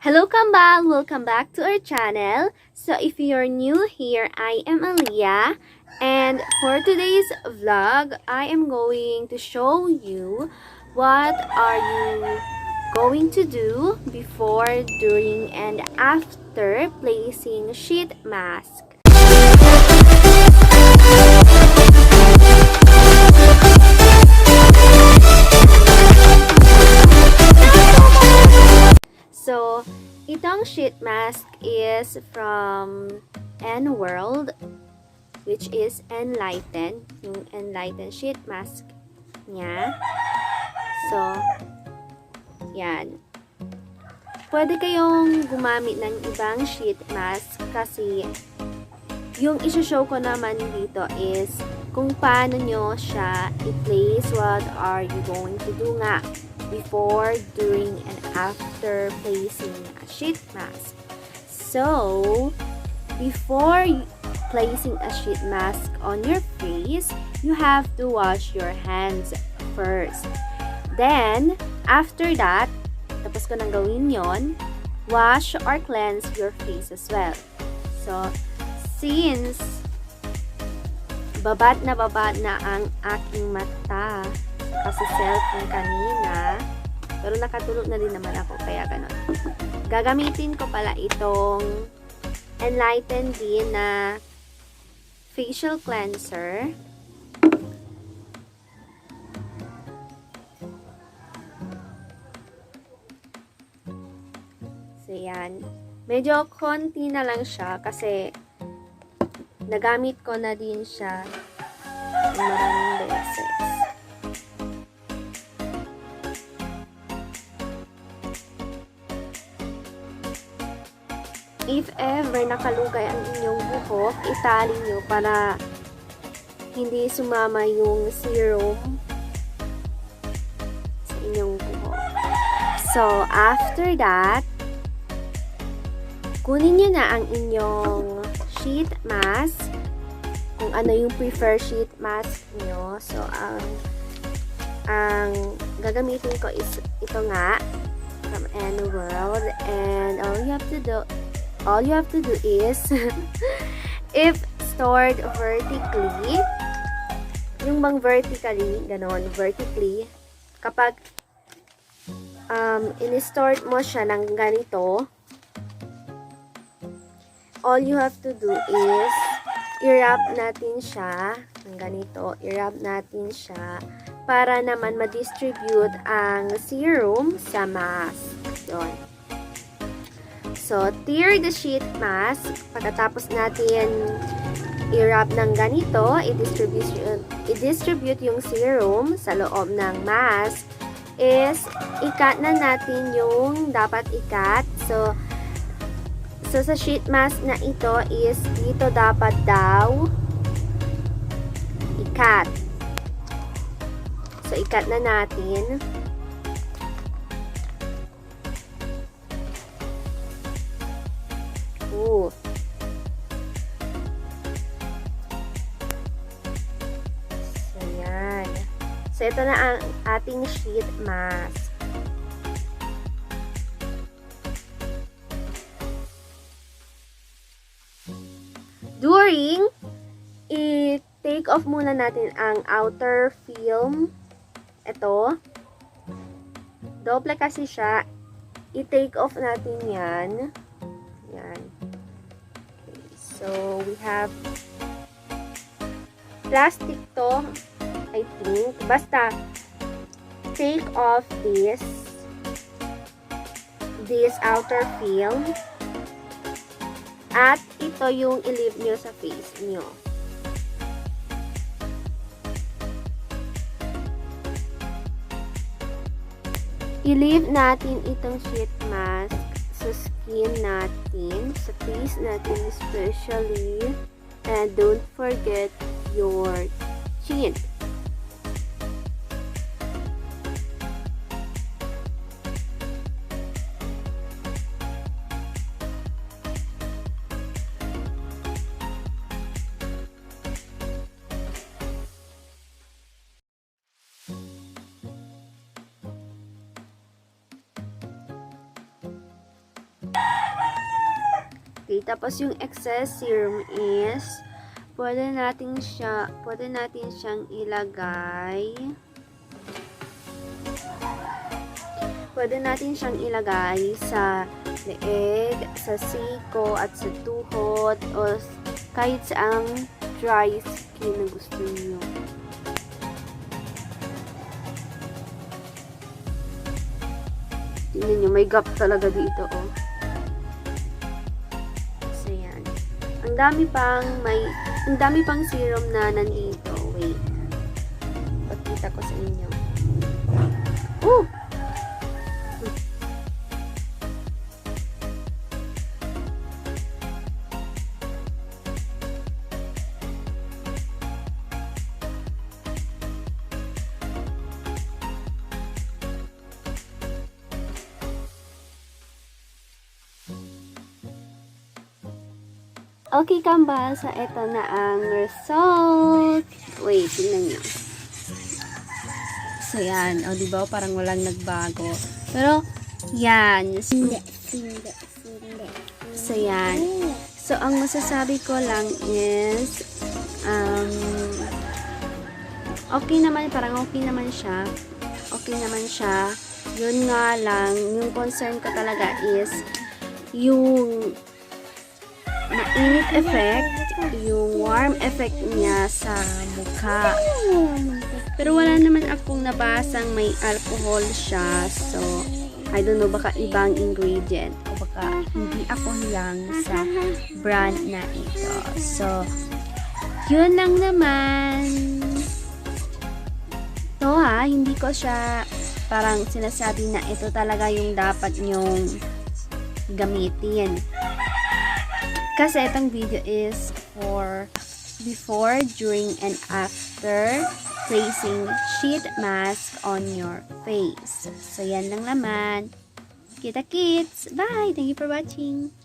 Hello kambal! Welcome back to our channel. So if you're new here, I am Aliyah. And for today's vlog, I am going to show you what are you going to do before, during, and after placing sheet mask. So, itong sheet mask is from World, which is Nlighten, yung Nlighten sheet mask niya. So, yan. Pwede kayong gumamit ng ibang sheet mask kasi yung isi-show ko naman dito is kung paano nyo siya i-place, what are you going to do nga before, during, and after placing a sheet mask. So, before placing a sheet mask on your face, you have to wash your hands first. Then, after that, tapos ko nang gawin yon, wash or cleanse your face as well. So, since babad na ang aking mata kasi cellphone kanina, pero nakatulog na din naman ako, kaya ganun. Gagamitin ko pala itong Nlighten din na facial cleanser. So, yan. Medyo konti na lang siya kasi nagamit ko na din siya maraming beses. If ever nakalugay ang inyong buhok, itali nyo para hindi sumama yung serum sa inyong buhok. So, after that, kunin nyo na ang inyong sheet mask, kung ano yung prefer sheet mask nyo. So, ang gagamitin ko is ito nga, from World, and all you have to do is if stored vertically, yung bang vertically, ganon, vertically, kapag in-store mo siya ng ganito, all you have to do is i-wrap natin siya ng ganito, i-wrap natin siya para naman ma-distribute ang serum sa mask. Yun. So, tear the sheet mask. Pagkatapos natin i-wrap ng ganito, i-distribute yung serum sa loob ng mask, is i-cut na natin yung dapat i-cut. So, sa sheet mask na ito is dito dapat daw i-cut. So, i-cut na natin. So, yan. So, ito na ang ating sheet mask. During, i-take off muna natin ang outer film. Ito. Double kasi siya. I-take off natin yan. Yan. Okay. So, we have plastic to, I think. Basta, take off this outer film. At ito yung i-leave nyo sa face nyo. I-leave natin itong sheet mask sa skin natin, sa face natin especially. And don't forget your chin. Okay, tapos yung excess serum is pwede natin siyang ilagay. Pwede natin siyang ilagay sa leeg, sa siko, at sa tuhod, o kahit saang dry skin na gusto niyo. Tingnan nyo, may gap talaga dito, oh. So, yan. Ang dami pang serum na nandito. Wait. Pakita ko sa inyo. Oh! Okay, kambal. So, ito na ang result. Wait, tingnan nyo. So, yan. O, diba? Parang walang nagbago. Pero, yan. So, yan. So, ang masasabi ko lang is, okay naman. Parang okay naman siya. Okay naman siya. Yun nga lang, yung concern ko talaga is, yung mainit effect, yung warm effect niya sa mukha. Pero wala naman akong nabasang may alcohol siya. So, I don't know, baka ibang ingredient. O baka hindi ako lang sa brand na ito. So, yun lang naman. To hindi ko siya parang sinasabi na ito talaga yung dapat nyong gamitin. Kasi itong video is for before, during, and after placing sheet mask on your face. So, yan lang naman. Kita-kits! Bye! Thank you for watching!